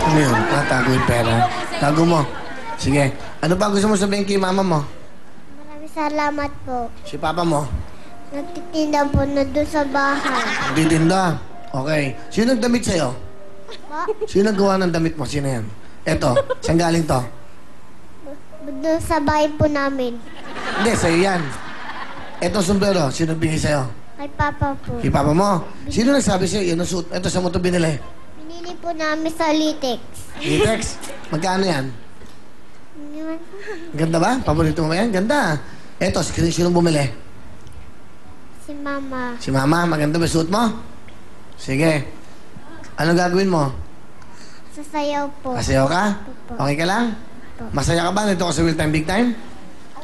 Ano yun? Tago yung pera. Tago mo. Sige. Ano pa gusto mo sabihin kay mama mo? Maraming salamat po. Si papa mo? Nagtitinda po na doon sa bahay. Titinda. Okay. Sino nagdamit sa'yo? Pa? Sino naggawa ng damit mo? Sino yan? Eto. Saan galing to? Doon sa bahay po namin. Hindi, sa'yo yan. Eto sombrero. Sino bigay sa'yo? Kay Papa po. Kay papa mo? Sino nagsabi sa'yo? Yun ang suit. Eto, saan mo ito binili? Binili po namin sa Litex. Litex? Magkano yan? Yun. Ganda ba? Paborito mo ba yan? Ganda. Eto, sino bumili? Si Mama. Si mama. Maganda ba suit mo? Sige. Ano gagawin mo? Sasayaw po. Masayaw ka? Opo. Okay ka lang? Opo. Masaya ka ba? Nito ka sa Real Time Big Time?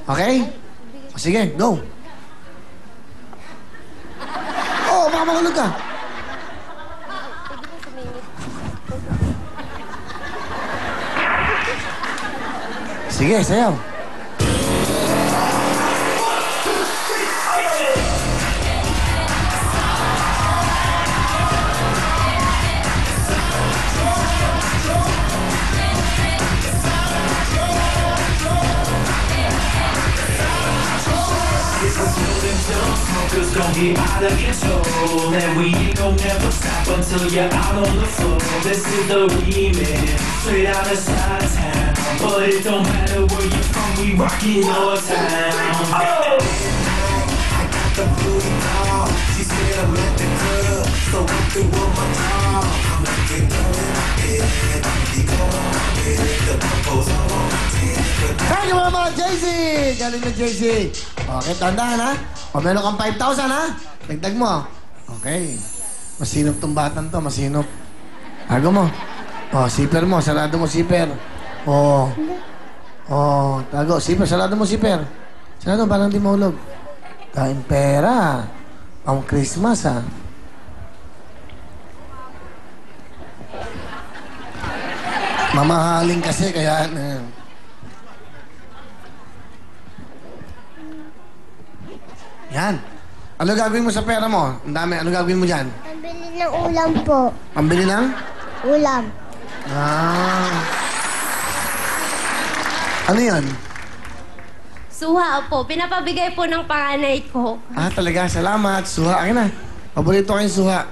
Okay? O sige, go. Oh, baka makulog ka. Sige, sayaw. Smokers gon' get out of control, and we ain't gon' never stop until you're out on the floor. This is the remix, straight out of Chi-Town, but it don't matter where you're from, we rockin' your town. Oh! I got the booty call. She said I'm at the club, so I'm through with my dog. I'm like, get going, keep going, the purple's on. Thank you mga JC! Galing na JC. Okay, tandaan ha. O meron kang 5,000 ha. Dagdag mo. Okay. Masinop tong batang to, masinop. Tago mo. O, zipper mo. Sarado mo zipper. O. O, tago. Zipper, sarado mo zipper. Sarado, parang di mahulog. Kain pera. Pang Christmas ha. Mamahaling kasi, kaya... Yan. Ano gagawin mo sa pera mo? Ang dami. Ano gagawin mo dyan? Pambili ng ulam po. Pambili ng? Ulam. Ah. Ano yan? Suha po. Pinapabigay po ng panganay ko. Ah, talaga. Salamat. Suha. Akin na. Paborito ko yung suha.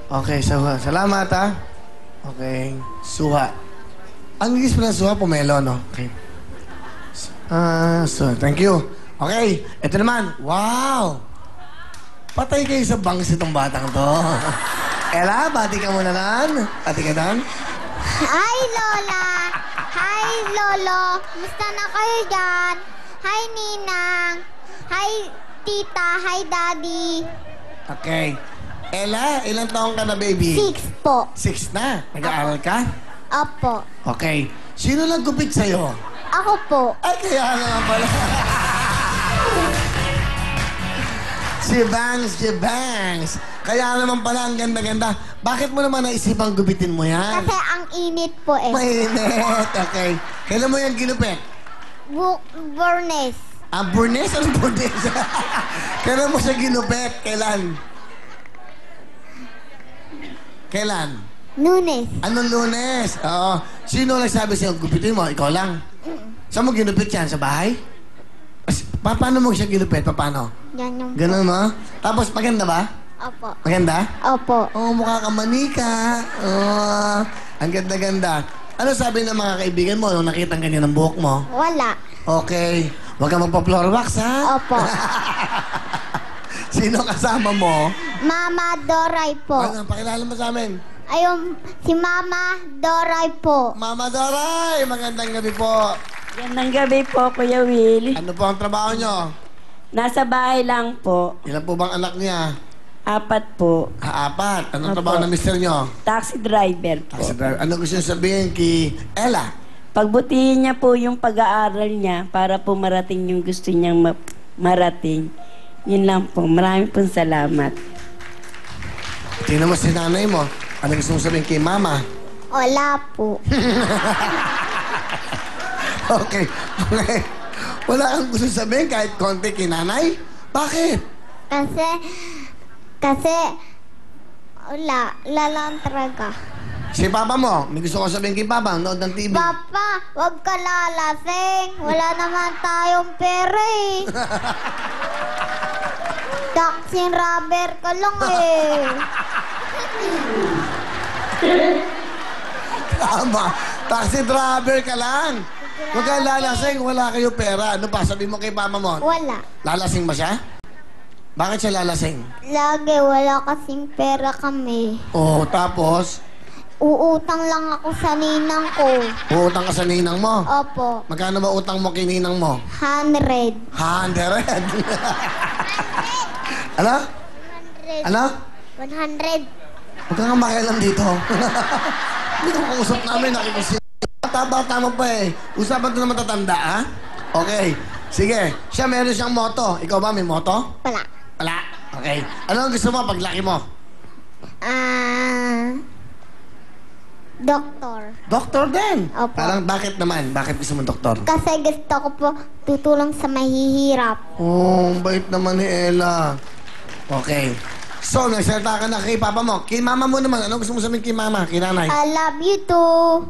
Okay, suha. Salamat, ha? Okay. Suha. Ang igis pa ng suha, pomelo, no? Okay. So, thank you. Okay, ito naman. Wow! Patay kayo sa bangs itong batang to. Ella, bati ka muna nan. Bati ka dan. Hi, Lola! Hi, Lolo! Musta na kayo dyan? Hi, Ninang! Hi, Tita! Hi, Daddy! Okay. Ella, ilang taong ka na, baby? 6 po. 6 na. Nag-aaral ka? Opo. Okay. Sino nagkupit sa'yo? Ako po. Ay, kaya naman pala. Si Bangs. Kaya naman pala ang ganda-ganda. Bakit mo naman naisipang gupitin mo yan? Kasi ang init po eh. Mainit. Okay. Kailan mo yan ginupit? Burnes. Ah, Burnes? Ano Burnes? Kailan mo siya ginupit? Kailan? Kailan? Lunes. Anong Lunes? Oo. Sino nagsabi sa'yo, gupitin mo? Ikaw lang? Saan mo ginupit yan? Sa bahay? Paano mo siya ginupit? Paano? Yan yung... Ganun mo? Tapos, maganda ba? Opo. Maganda? Opo. Oo, mukha ka manika. Oo. Ang ganda-ganda. Ano sabi ng mga kaibigan mo nung nakita ang ganyan ang buhok mo? Wala. Okay. Huwag ka magpa-floor wax, ha? Opo. Sino kasama mo? Mama Doray po. Ano, pakilala mo sa amin. Ayun, si Mama Doray po. Mama Doray, magandang gabi po. Gandang gabi po, Kuya Will. Ano po ang trabaho nyo? Nasa bahay lang po. Ilan po bang anak niya? 4 po. 4. Anong Opo. trabaho ng mister nyo? Taxi driver po. Taxi driver. Ano gusto nyo sabihin kay Ella? Pagbutihin niya po yung pag-aaral niya para po marating yung gusto niyang marating. Yun lang po. Maraming pong salamat. Tingnan mo si nanay mo. Ano gusto mong sabihin kay mama? Wala po. Okay. Okay. Wala kang gusto sabihin kahit konti kay nanay? Bakit? Kasi, wala lang talaga. Si papa mo, may gusto ko sabihin kay papa, ang nood ng TV. Papa, wag ka lalasing. Wala naman tayong pera eh. Taxing rubber ka lang eh. Tama. Taxi driver ka lang. Huwag kang lalasing, wala kayo pera. Ano pa, sabihin mo kay papa mo? Wala. Lalasing ba siya? Bakit siya lalasing? Lagi, wala kasing pera kami. Oh, tapos, Uutang lang ako sa ninang ko. uutang ka sa ninang mo. Opo. Magkano ba utang mo kay ninang mo? 100. 100. Ano? 100. Ano? 100. Huwag kang makialam dito. Hindi ko kausap namin, nakikusip. Tama pa eh. Usapan ito na matatanda, ha? Okay. Sige. Siya meron siyang moto. Ikaw ba may moto? Wala. Wala. Okay. Ano ang gusto mo paglaki mo? Doktor. Doktor din. Opo. Parang bakit naman? Bakit gusto mo doktor? Kasi gusto ko po tutulong sa mahihirap. Oh, bait naman ni Ella. Okay. So, nagsalita ka na kay papa mo. Kay mama mo naman. Ano gusto mo sabihin kay mama? Kay nanay? I love you too.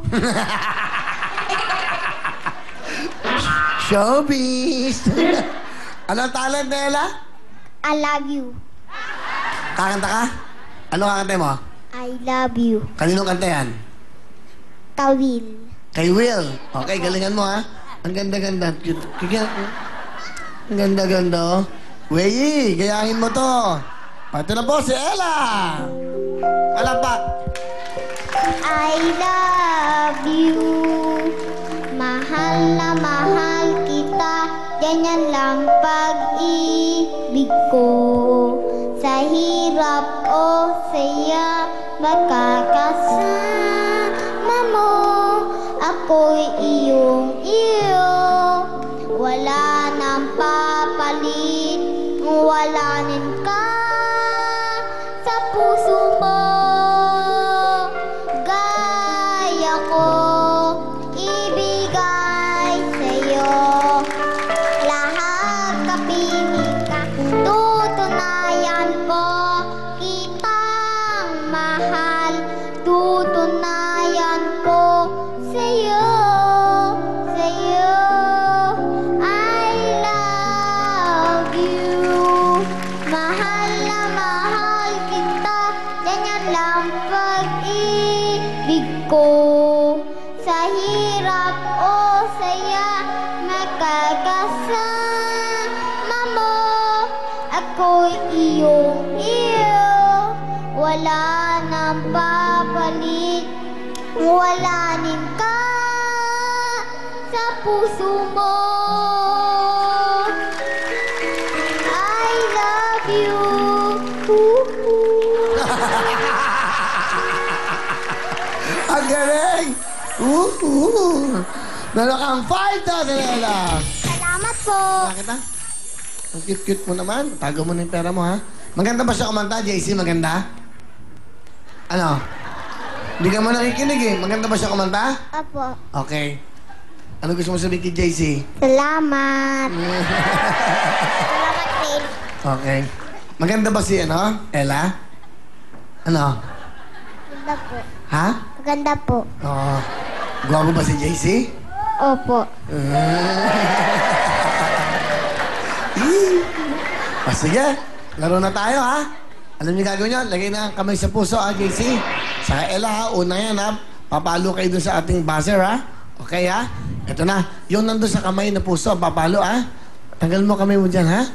Showbiz! Ano talent ni Ella? I love you. Kakanta ka? Ano kakanta mo? I love you. Kaninong kanta yan? Kawil. Kay Will. Okay, galingan mo ha. Ang ganda-ganda. Cute. Ang ganda-ganda oh. Weyi, gayahin mo to. Pati na po si Ella. Alapak. I love you. Mahal na mahal kita. Ganyan lang pag-ibig ko. Sa hirap o saya, makakasama mo. Ako'y iyong iyo. Wala nang papalit. Walanin ka sa puso mo. Gaya ko ibigay sa'yo. Lahat kapiling ka, tutunayan ko kitang mahal. Tutunayan ko sa'yo, sa'yo. I love you. Mahal na mahal kita. Ganyan lang pag-ibig ko. Sa hirap o saya, makakasama mo. Ako'y iyong iyo. Wala nang papalit. Walanin ka sa puso mo. I love you. Ang galing! Meron kang 5,000 Ella. Salamat po. Bakit ha? Ang cute-cute mo naman. Tago mo na yung pera mo ha. Maganda ba siya kumanta, JC? Maganda? Ano? Hindi ka mo nakikinig eh. Maganda ba siya kumanta? Apo. Okay. Ano gusto mo sabihin kay JC? Salamat. Salamat din. Okay. Maganda ba si, Ella? Ano? Maganda po. Ha? Maganda po. Oo. Gwapo ba si JC? Opo. Sige. Laro na tayo, ha? Alam niyo gagawin niyo? Lagay na ang kamay sa puso, ha, JC? Saka Ella, ha? Una yan, ha? Papalo kayo dun sa ating buzzer, ha? Okay, ha? Ito na. Yung nandun sa kamay na puso, papalo, ha? Tanggal mo kamay mo dyan, ha?